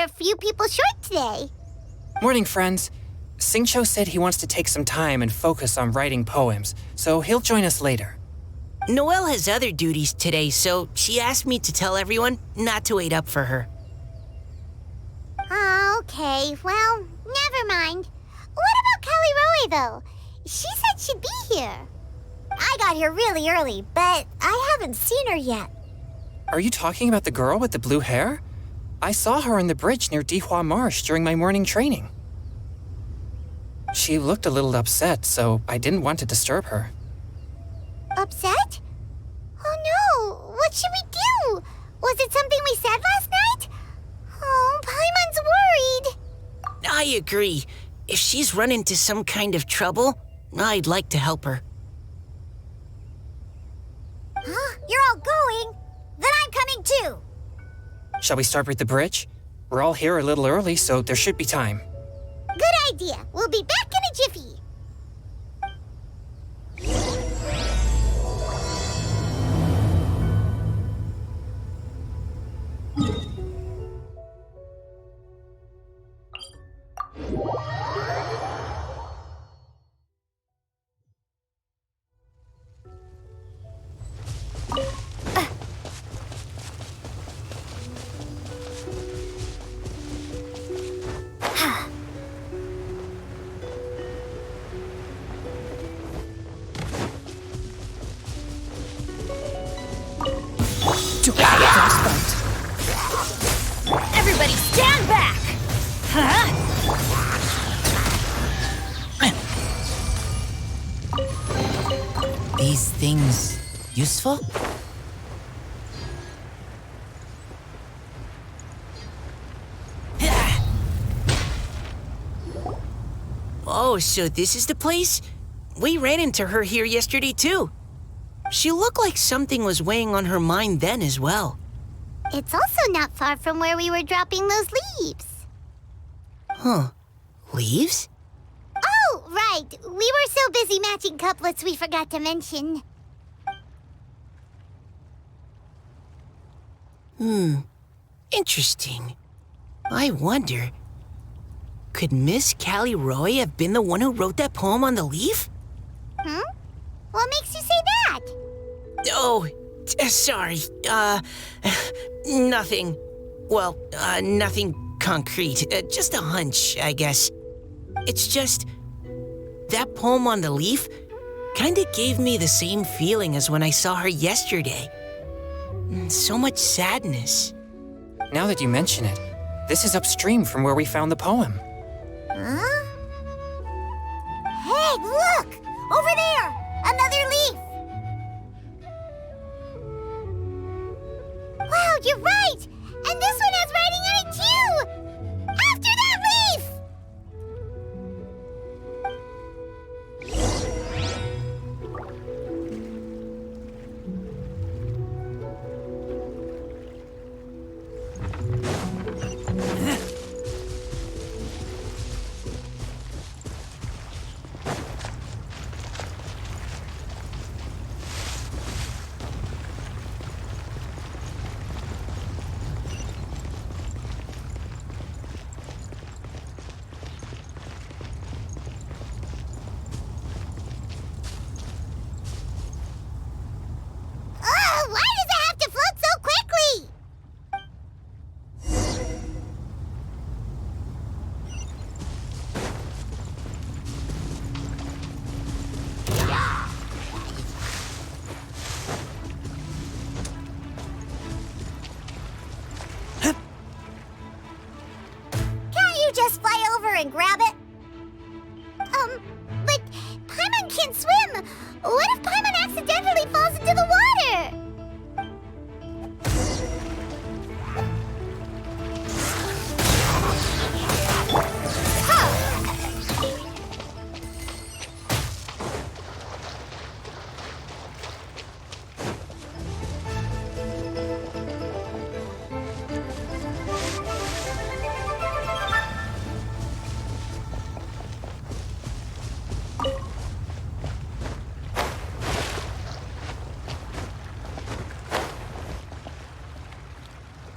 a few people short today. Morning, friends. Singcho said he wants to take some time and focus on writing poems, so he'll join us later. Noelle has other duties today, so she asked me to tell everyone not to wait up for her. Oh, okay. Well, never mind. What about Kelly Roy, though? She said she'd be here. I got here really early, but I haven't seen her yet. Are you talking about the girl with the blue hair? I saw her on the bridge near Dihua Marsh during my morning training. She looked a little upset, so I didn't want to disturb her. Upset? Oh no! What should we do? Was it something we said last night? Oh, Paimon's worried. I agree. If she's run into some kind of trouble, I'd like to help her. Huh? You're all going? Then I'm coming too. Shall we start with the bridge? We're all here a little early, so there should be time. Good idea. We'll be back in a jiffy. Everybody stand back! Huh? These things useful? Oh, so this is the place? We ran into her here yesterday, too. She looked like something was weighing on her mind then as well. It's also not far from where we were dropping those leaves. Huh. Leaves? Oh, right. We were so busy matching couplets we forgot to mention. Interesting. I wonder, could Miss Callie Roy have been the one who wrote that poem on the leaf? Hmm? What makes you say that? Oh, sorry. Nothing. Well, nothing concrete. Just a hunch, I guess. It's just, that poem on the leaf kinda gave me the same feeling as when I saw her yesterday. So much sadness. Now that you mention it, this is upstream from where we found the poem. Huh? Hey, look! Over there! Another leaf! Wow, you're right! And this one has writing on it too! After that leaf! Why does it have to float so quickly? Can't you just fly over and grab it? But Paimon can't swim. What if Paimon accidentally falls into the water?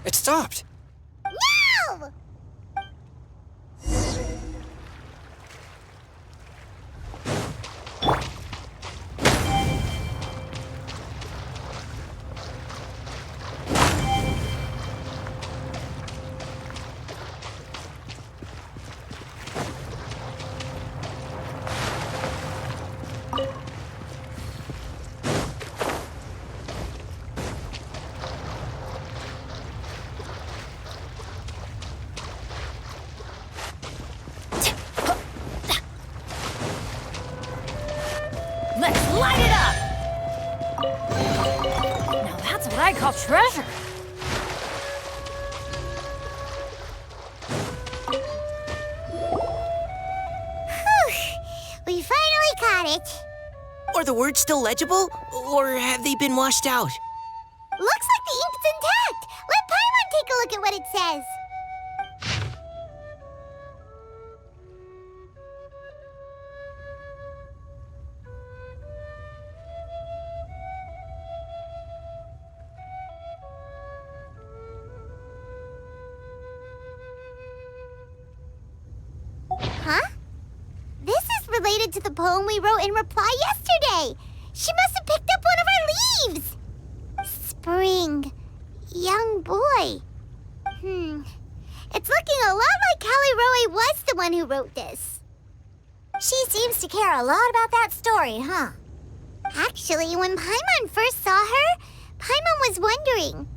It stopped. No! Light it up! Now that's what I call treasure. Whew! We finally caught it. Are the words still legible, or have they been washed out? Looks like the ink's intact. Let Paimon take a look at what it says. Huh? This is related to the poem we wrote in reply yesterday. She must have picked up one of our leaves. Spring. Young boy. It's looking a lot like Callie Roe was the one who wrote this. She seems to care a lot about that story, huh? Actually, when Paimon first saw her, Paimon was wondering,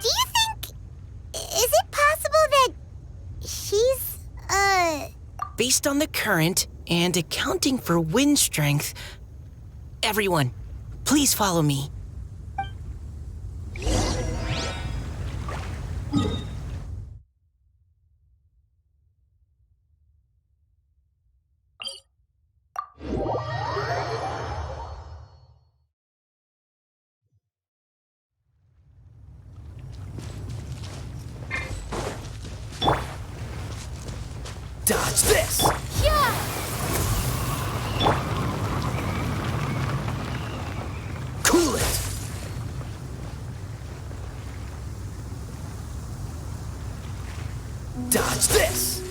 do you think... is it possible that she's, Based on the current and accounting for wind strength, everyone, please follow me. Dodge this! Yeah! Cool it! Dodge this!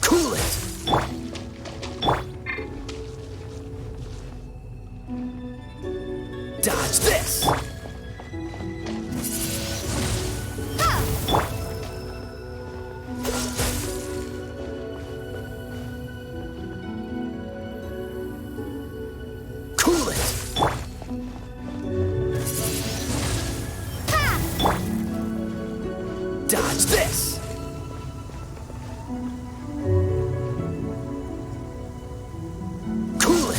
Cool it! Dodge this! Cool it! Dodge this! Cool it!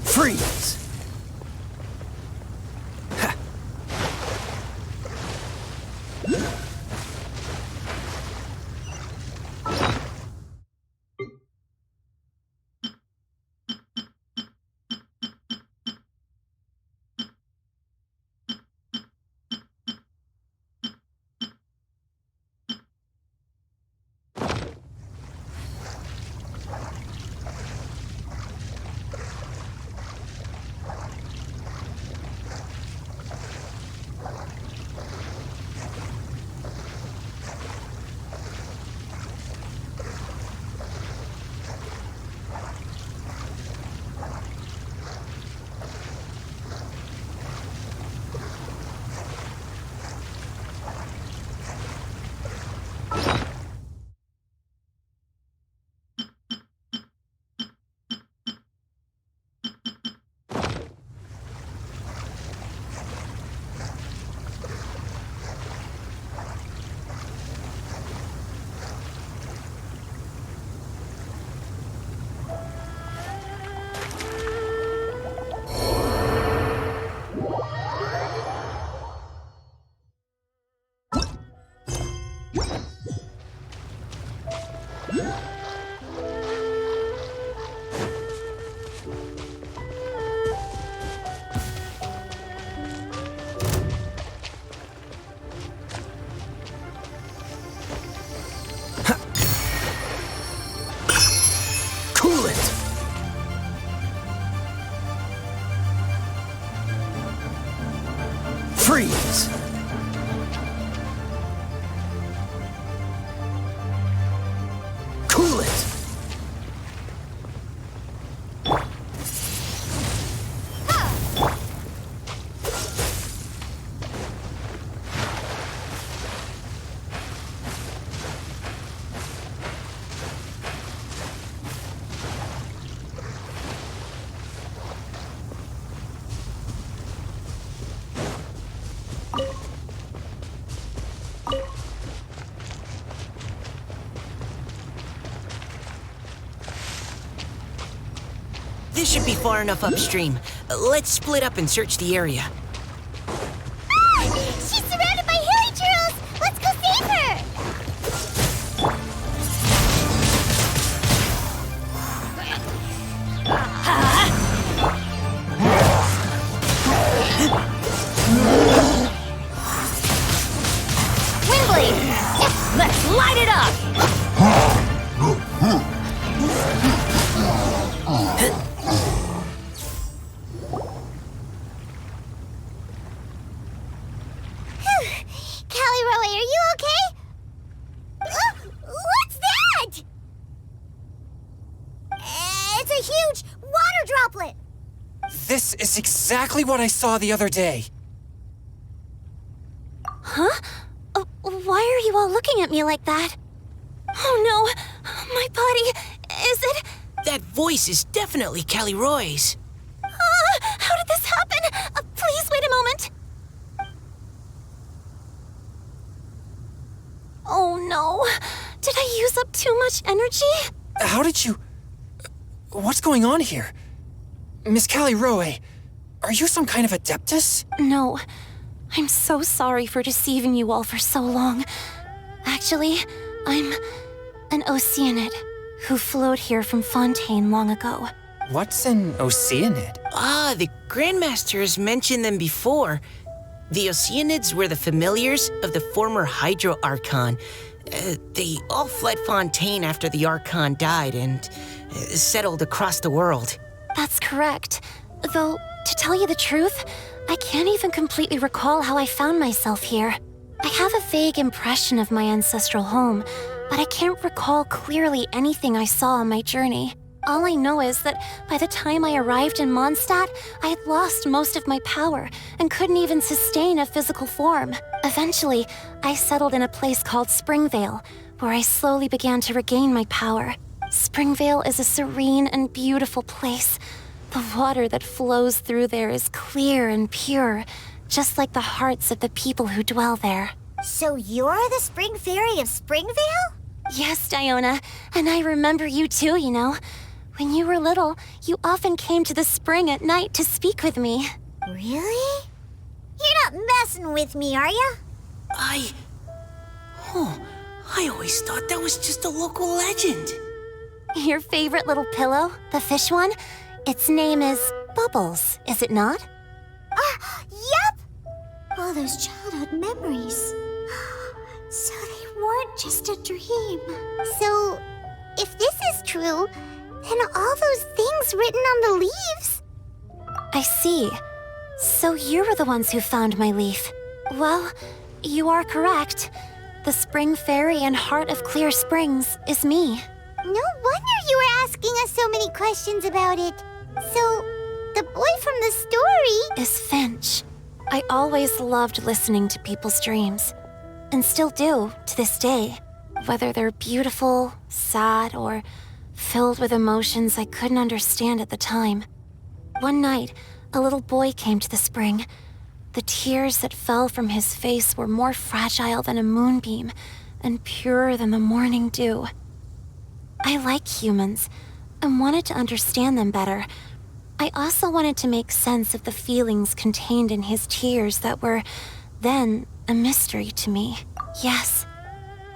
Freeze! Ha. Cool it! Freeze! Cool it! This should be far enough upstream. Let's split up and search the area. Ah! She's surrounded by hairy turtles! Let's go save her! Windblade! Let's light it up! Callie Roe, are you okay? What's that? It's a huge water droplet! This is exactly what I saw the other day. Huh? Why are you all looking at me like that? Oh no! My body... Is it... That voice is definitely Callie Roy's. How did this happen? Please wait a moment. Oh no. Did I use up too much energy? How did you... What's going on here? Miss Callie Roe, are you some kind of adeptus? No. I'm so sorry for deceiving you all for so long. Actually, I'm an Oceanid who flowed here from Fontaine long ago. What's an Oceanid? Ah, the Grandmaster has mentioned them before. The Oceanids were the familiars of the former Hydro Archon. They all fled Fontaine after the Archon died and settled across the world. That's correct. Though, to tell you the truth, I can't even completely recall how I found myself here. I have a vague impression of my ancestral home, but I can't recall clearly anything I saw on my journey. All I know is that by the time I arrived in Mondstadt, I had lost most of my power and couldn't even sustain a physical form. Eventually, I settled in a place called Springvale, where I slowly began to regain my power. Springvale is a serene and beautiful place. The water that flows through there is clear and pure, just like the hearts of the people who dwell there. So you're the Spring Fairy of Springvale? Yes, Diona, and I remember you too, you know. When you were little, you often came to the spring at night to speak with me. Really? You're not messing with me, are ya? I always thought that was just a local legend. Your favorite little pillow, the fish one? Its name is Bubbles, is it not? Yep! All those childhood memories. So they weren't just a dream. So, if this is true, then all those things written on the leaves... I see. So you were the ones who found my leaf. Well, you are correct. The Spring Fairy and Heart of Clear Springs is me. No wonder you were asking us so many questions about it. So, the boy from the story... Is Finch. I always loved listening to people's dreams. And still do, to this day. Whether they're beautiful, sad, or filled with emotions I couldn't understand at the time. One night, a little boy came to the spring. The tears that fell from his face were more fragile than a moonbeam and purer than the morning dew. I like humans and wanted to understand them better. I also wanted to make sense of the feelings contained in his tears that were, then, a mystery to me. Yes,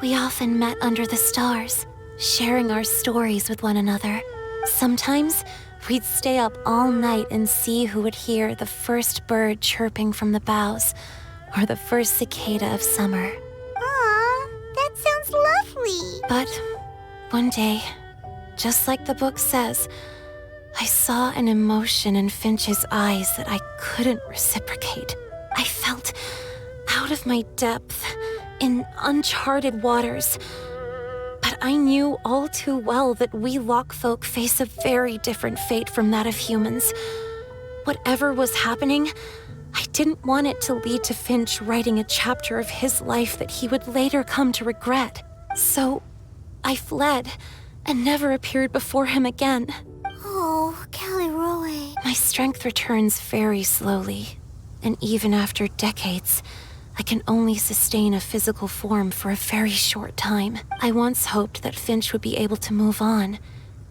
we often met under the stars, sharing our stories with one another. Sometimes, we'd stay up all night and see who would hear the first bird chirping from the boughs, or the first cicada of summer. Aw, that sounds lovely. But one day, just like the book says, I saw an emotion in Finch's eyes that I couldn't reciprocate. I felt out of my depth, in uncharted waters. But I knew all too well that we Lockfolk face a very different fate from that of humans. Whatever was happening, I didn't want it to lead to Finch writing a chapter of his life that he would later come to regret. So, I fled and never appeared before him again. Oh, Callie Roy. My strength returns very slowly, and even after decades, I can only sustain a physical form for a very short time. I once hoped that Finch would be able to move on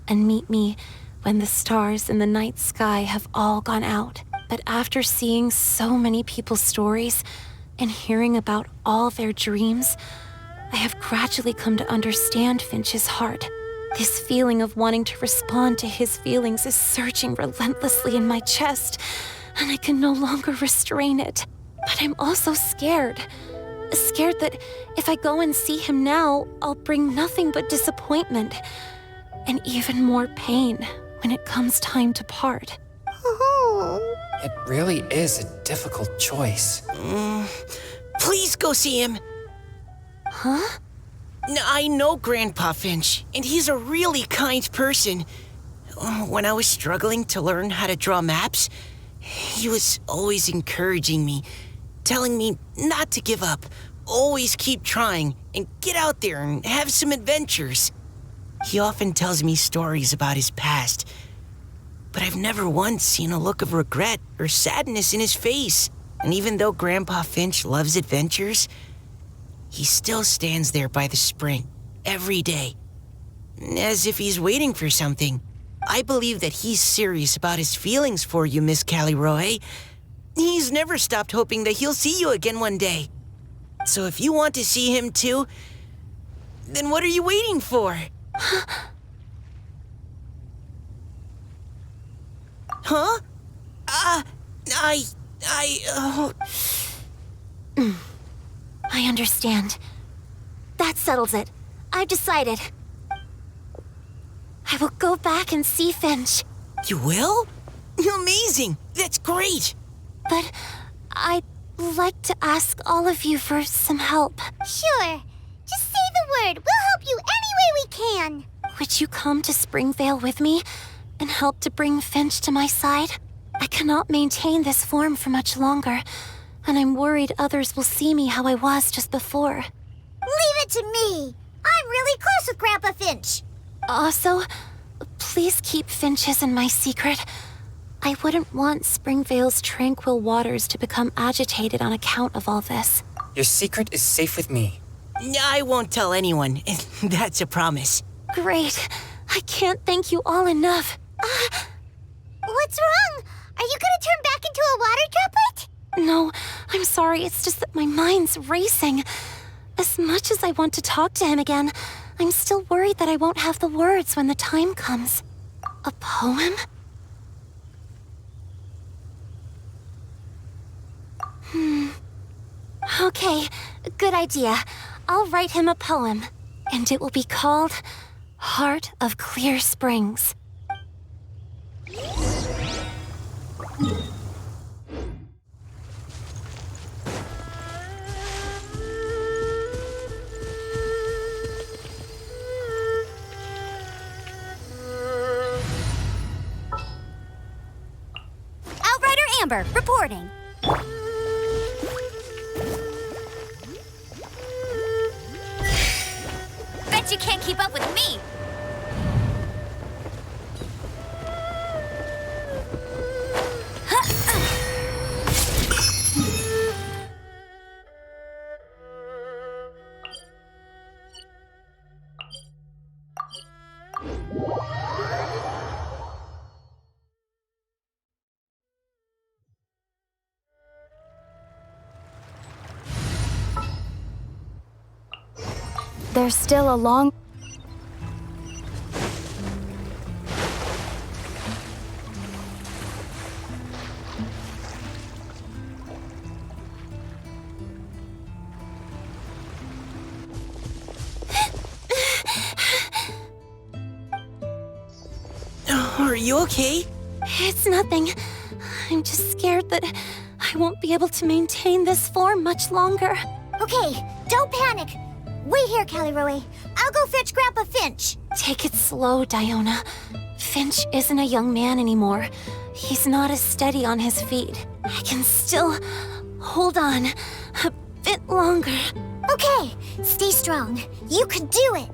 and meet me when the stars in the night sky have all gone out. But after seeing so many people's stories and hearing about all their dreams, I have gradually come to understand Finch's heart. This feeling of wanting to respond to his feelings is surging relentlessly in my chest, and I can no longer restrain it. But I'm also scared. Scared that if I go and see him now, I'll bring nothing but disappointment and even more pain when it comes time to part. Oh. It really is a difficult choice. Please go see him. Huh? I know Grandpa Finch, and he's a really kind person. When I was struggling to learn how to draw maps, he was always encouraging me, telling me not to give up, always keep trying, and get out there and have some adventures. He often tells me stories about his past, but I've never once seen a look of regret or sadness in his face. And even though Grandpa Finch loves adventures, he still stands there by the spring, every day, as if he's waiting for something. I believe that he's serious about his feelings for you, Miss Callie Roe. He's never stopped hoping that he'll see you again one day. So if you want to see him too, then what are you waiting for? Huh? I understand. That settles it. I've decided. I will go back and see Finch. You will? Amazing! That's great! But I'd like to ask all of you for some help. Sure. Just say the word. We'll help you any way we can. Would you come to Springvale with me and help to bring Finch to my side? I cannot maintain this form for much longer, and I'm worried others will see me how I was just before. Leave it to me. I'm really close with Grandpa Finch. Also, please keep Finch's in my secret. I wouldn't want Springvale's tranquil waters to become agitated on account of all this. Your secret is safe with me. I won't tell anyone. That's a promise. Great. I can't thank you all enough. What's wrong? Are you gonna turn back into a water droplet? No, I'm sorry. It's just that my mind's racing. As much as I want to talk to him again, I'm still worried that I won't have the words when the time comes. A poem? Okay, good idea. I'll write him a poem, and it will be called Heart of Clear Springs. Outrider Amber, reporting. Bet you can't keep up with me. There's still a long... Are you okay? It's nothing. I'm just scared that I won't be able to maintain this form much longer. Okay, don't panic. Wait here, Callie Roe. I'll go fetch Grandpa Finch. Take it slow, Diona. Finch isn't a young man anymore. He's not as steady on his feet. I can still hold on a bit longer. Okay, stay strong. You can do it.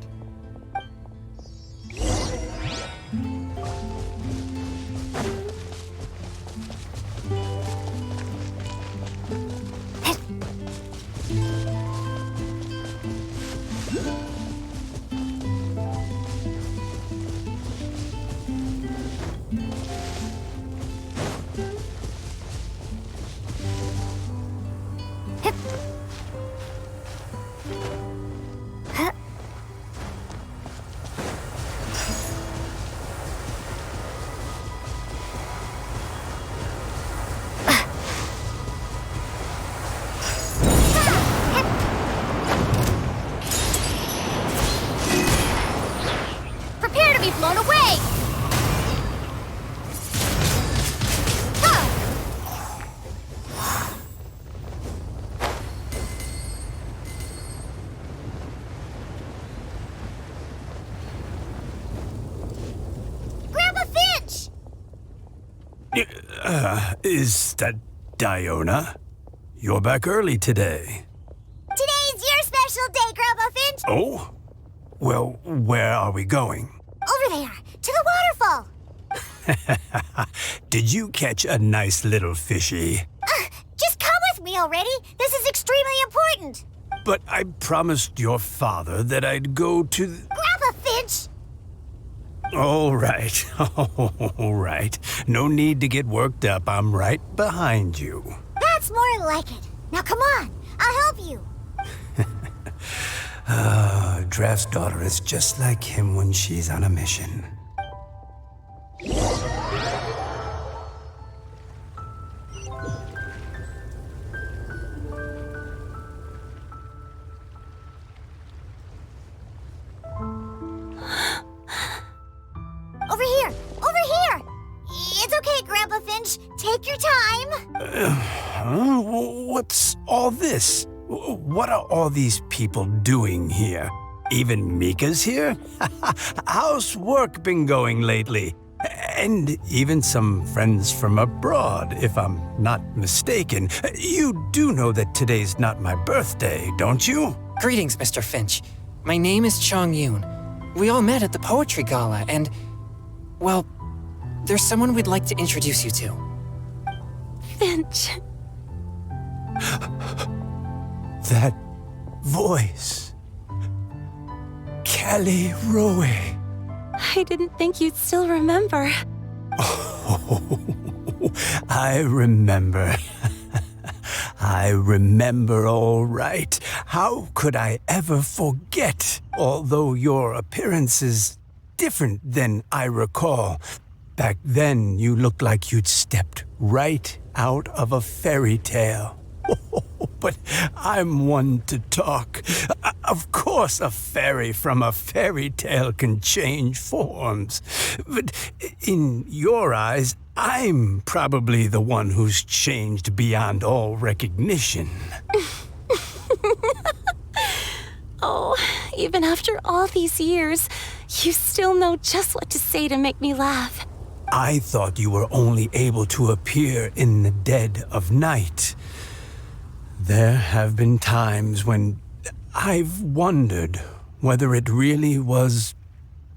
Is that Diona? You're back early today. Today's your special day, Grandpa Finch. Oh? Well, where are we going? Over there, to the waterfall. Did you catch a nice little fishy? Just come with me already. This is extremely important. But I promised your father that I'd go to Grandpa Finch! All right. All right. No need to get worked up. I'm right behind you. That's more like it. Now come on, I'll help you. Draft's daughter is just like him when she's on a mission. Over here! Over here! It's okay, Grandpa Finch. Take your time. Huh? What's all this? What are all these people doing here? Even Mika's here? How's work been going lately? And even some friends from abroad, if I'm not mistaken. You do know that today's not my birthday, don't you? Greetings, Mr. Finch. My name is Chong Yoon. We all met at the poetry gala, and, well, there's someone we'd like to introduce you to. Finch. That voice. Callie Rowe. I didn't think you'd still remember. Oh, I remember. I remember all right. How could I ever forget? Although your appearance is different than I recall. Back then, you looked like you'd stepped right out of a fairy tale. But I'm one to talk. Of course, a fairy from a fairy tale can change forms. But in your eyes, I'm probably the one who's changed beyond all recognition. Oh, even after all these years, you still know just what to say to make me laugh. I thought you were only able to appear in the dead of night. There have been times when I've wondered whether it really was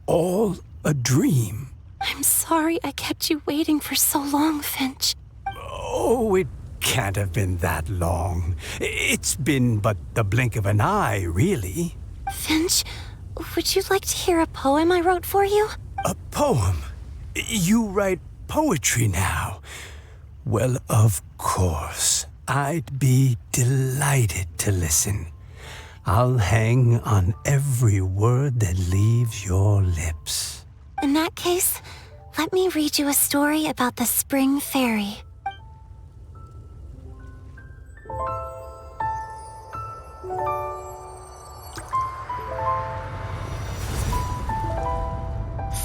all a dream. I'm sorry I kept you waiting for so long, Finch. Oh, it can't have been that long. It's been but the blink of an eye, really. Finch, would you like to hear a poem I wrote for you? A poem? You write poetry now? Well, of course. I'd be delighted to listen. I'll hang on every word that leaves your lips. In that case, let me read you a story about the Spring Fairy.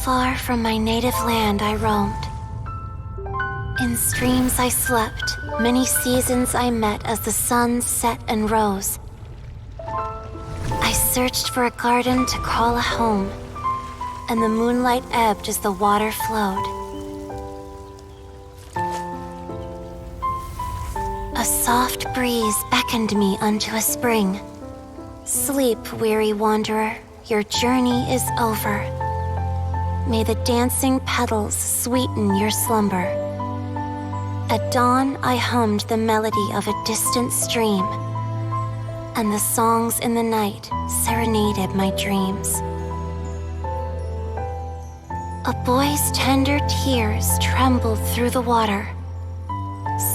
Far from my native land I roamed. In streams I slept, many seasons I met as the sun set and rose. I searched for a garden to call a home, and the moonlight ebbed as the water flowed. A soft breeze beckoned me unto a spring. Sleep, weary wanderer, your journey is over. May the dancing petals sweeten your slumber. At dawn, I hummed the melody of a distant stream, and the songs in the night serenaded my dreams. A boy's tender tears trembled through the water,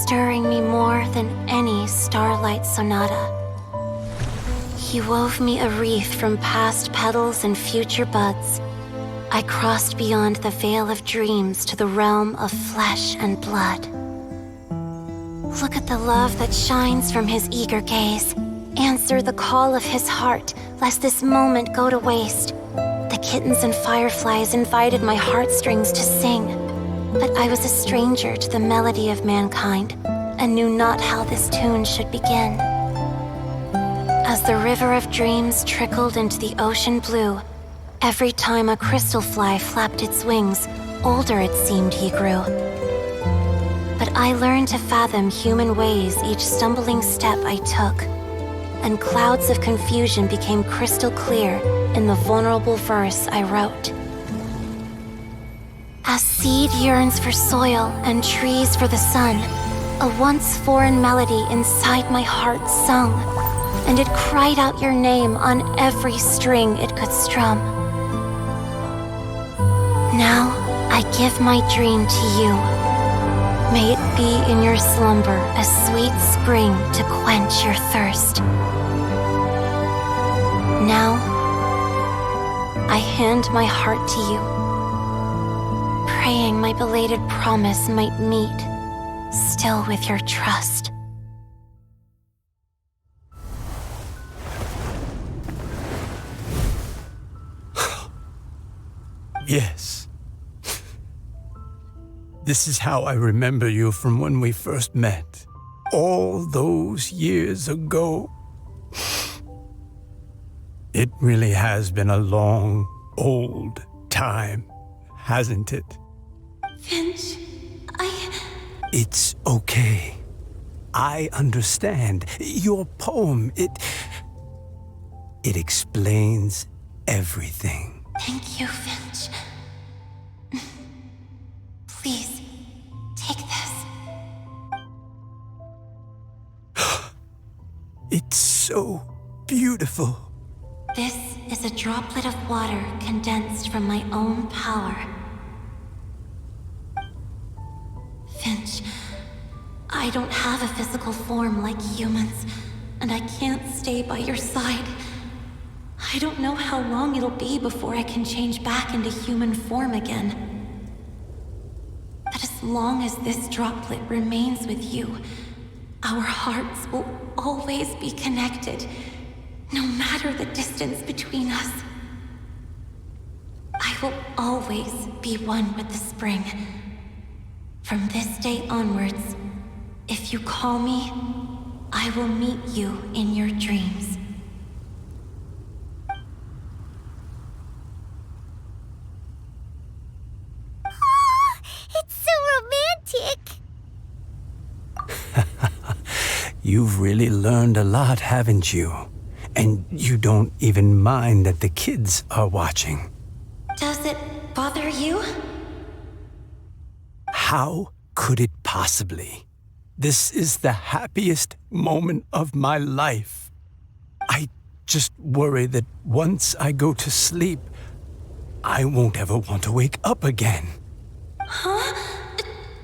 stirring me more than any starlight sonata. He wove me a wreath from past petals and future buds. I crossed beyond the veil of dreams to the realm of flesh and blood. Look at the love that shines from his eager gaze. Answer the call of his heart, lest this moment go to waste. The kittens and fireflies invited my heartstrings to sing, but I was a stranger to the melody of mankind and knew not how this tune should begin. As the river of dreams trickled into the ocean blue, every time a crystal fly flapped its wings, older it seemed he grew. But I learned to fathom human ways each stumbling step I took, and clouds of confusion became crystal clear in the vulnerable verse I wrote. As seed yearns for soil and trees for the sun, a once foreign melody inside my heart sung, and it cried out your name on every string it could strum. Now I give my dream to you. May it be in your slumber a sweet spring to quench your thirst. Now I hand my heart to you, praying my belated promise might meet, still with your trust. Yes. This is how I remember you from when we first met. All those years ago. It really has been a long, old time, hasn't it? Finch, It's okay. I understand. Your poem, it explains everything. Thank you, Finch. Please, take this. It's so beautiful. This is a droplet of water condensed from my own power. Finch, I don't have a physical form like humans, and I can't stay by your side. I don't know how long it'll be before I can change back into human form again. But as long as this droplet remains with you, our hearts will always be connected, no matter the distance between us. I will always be one with the spring. From this day onwards, if you call me, I will meet you in your dreams. Oh, it's so romantic. You've really learned a lot, haven't you? And you don't even mind that the kids are watching. Does it bother you? How could it possibly? This is the happiest moment of my life. I just worry that once I go to sleep, I won't ever want to wake up again. Huh?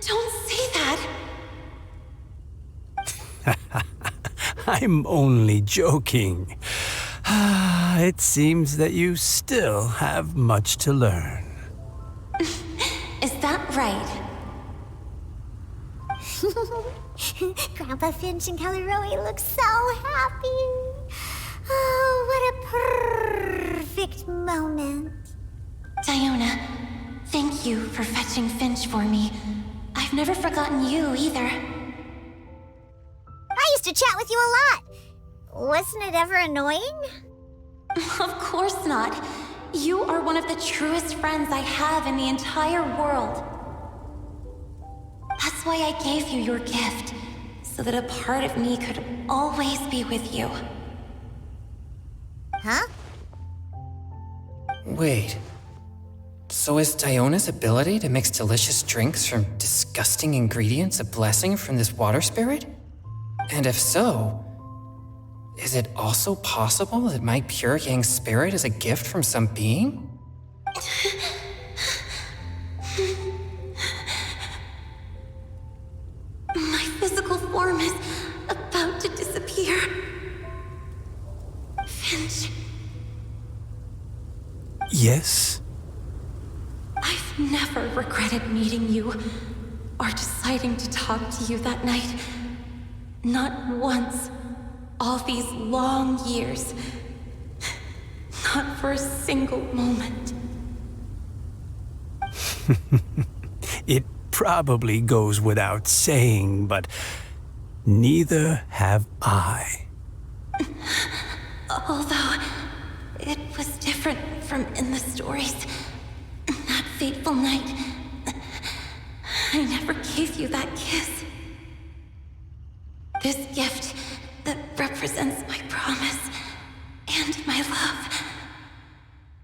Don't say that. I'm only joking. It seems that you still have much to learn. Is that right? Grandpa Finch and Kelly Rowie look so happy. Oh, what a perfect moment. Diona, thank you for fetching Finch for me. I've never forgotten you either. I used to chat with you a lot. Wasn't it ever annoying? Of course not. You are one of the truest friends I have in the entire world. That's why I gave you your gift, so that a part of me could always be with you. Huh? Wait. So is Diona's ability to mix delicious drinks from disgusting ingredients a blessing from this water spirit? And if so, is it also possible that my pure yang spirit is a gift from some being? My physical form is about to disappear. Finch, Yes? I've never regretted meeting you or deciding to talk to you that night. Not once. All these long years. Not for a single moment. It probably goes without saying, but neither have I. Although it was different from in the stories. That fateful night, I never gave you that kiss. This gift that represents my promise and my love.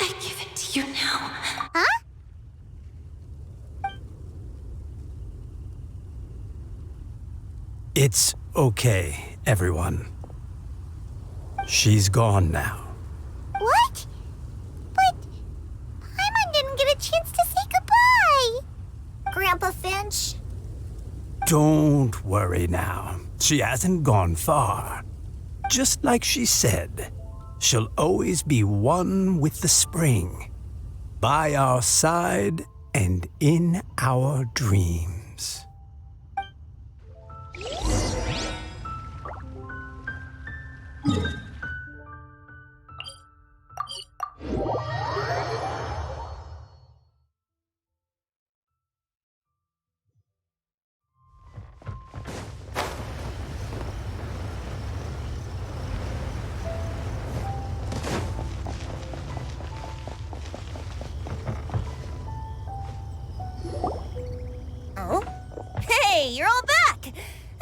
I give it to you now. Huh? It's okay, everyone. She's gone now. What? But Paimon didn't get a chance to say goodbye. Grandpa Finch? Don't worry now. She hasn't gone far. Just like she said, she'll always be one with the spring, by our side and in our dreams. Oh? Hey, you're all back!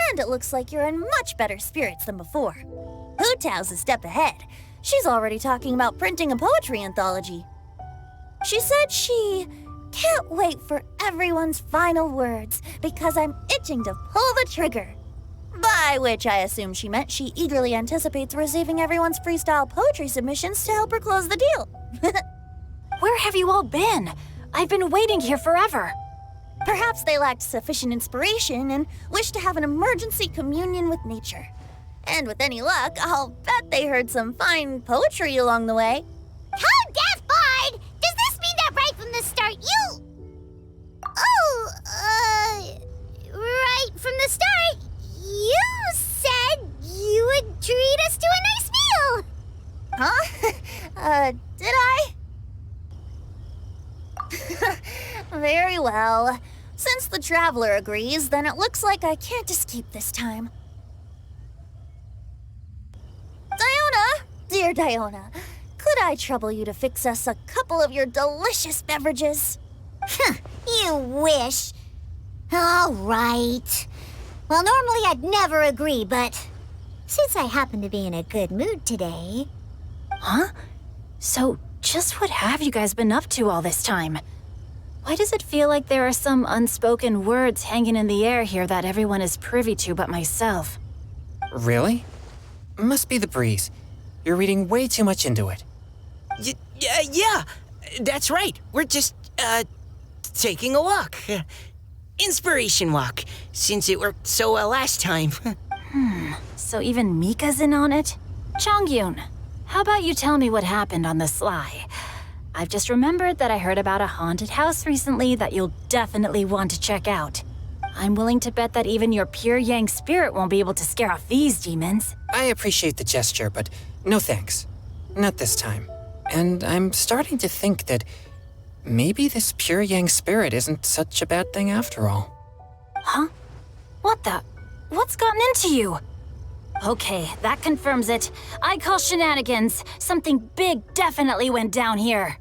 And it looks like you're in much better spirits than before. Hu Tao's a step ahead. She's already talking about printing a poetry anthology. She said she can't wait for everyone's final words because I'm itching to pull the trigger. By which I assume she meant she eagerly anticipates receiving everyone's freestyle poetry submissions to help her close the deal. Where have you all been? I've been waiting here forever. Perhaps they lacked sufficient inspiration and wished to have an emergency communion with nature. And with any luck, I'll bet they heard some fine poetry along the way. Tone deaf, Bard! Does this mean that right from the start you... right from the start, you said you would treat us to a nice meal! Huh? Did I? Very well. Since the Traveler agrees, then it looks like I can't escape this time. Diona! Dear Diona, could I trouble you to fix us a couple of your delicious beverages? You wish. All right. Well, normally I'd never agree, but since I happen to be in a good mood today... Huh? So, just what have you guys been up to all this time? Why does it feel like there are some unspoken words hanging in the air here that everyone is privy to but myself? Really? Must be the breeze. You're reading way too much into it. Yeah, that's right. We're just, taking a walk. Inspiration walk, since it worked so well last time. So even Mika's in on it? Chongyun, how about you tell me what happened on the sly? I've just remembered that I heard about a haunted house recently that you'll definitely want to check out. I'm willing to bet that even your pure Yang spirit won't be able to scare off these demons. I appreciate the gesture, but no thanks. Not this time. And I'm starting to think that maybe this pure Yang spirit isn't such a bad thing after all. Huh? What the? What's gotten into you? Okay, that confirms it. I call shenanigans. Something big definitely went down here.